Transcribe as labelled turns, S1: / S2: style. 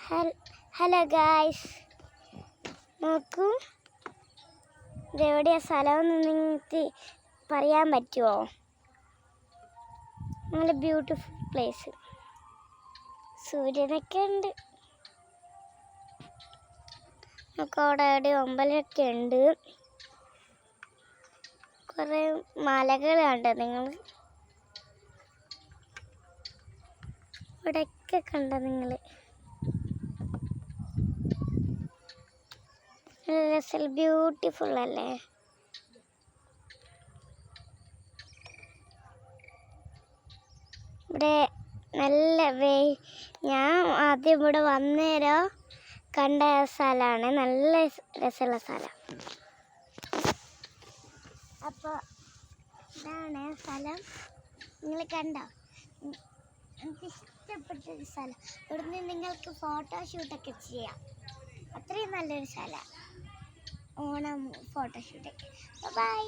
S1: Hello guys, നോക്കൂ, ഇതെവിടെയാ സ്ഥലമെന്ന് നിങ്ങൾക്ക് പറയാൻ പറ്റുമോ? നല്ല ബ്യൂട്ടിഫുൾ പ്ലേസ്, സൂര്യനൊക്കെ ഉണ്ട്. നമുക്ക് അവിടെ എവിടെ അമ്പലമൊക്കെ ഉണ്ട്. കുറേ മലകൾ കണ്ടോ നിങ്ങൾ? ഇവിടെയൊക്കെ കണ്ടോ നിങ്ങൾ? ബ്യൂട്ടിഫുൾ അല്ലേ? ഇവിടെ നല്ല ഞാൻ ആദ്യം ഇവിടെ വന്നേരം കണ്ട സ്ഥലമാണ്. നല്ല രസമുള്ള സ്ഥലം. അപ്പോൾ ഇതാണ് സ്ഥലം. നിങ്ങൾ കണ്ടോ? എനിക്ക് ഇഷ്ടപ്പെട്ടൊരു സ്ഥലം. ഇവിടുന്ന് നിങ്ങൾക്ക് ഫോട്ടോഷൂട്ടൊക്കെ ചെയ്യാം. അത്രയും നല്ലൊരു സ്ഥലം. ഓണം ഫോട്ടോഷൂട്ടൊക്കെ. ബൈ.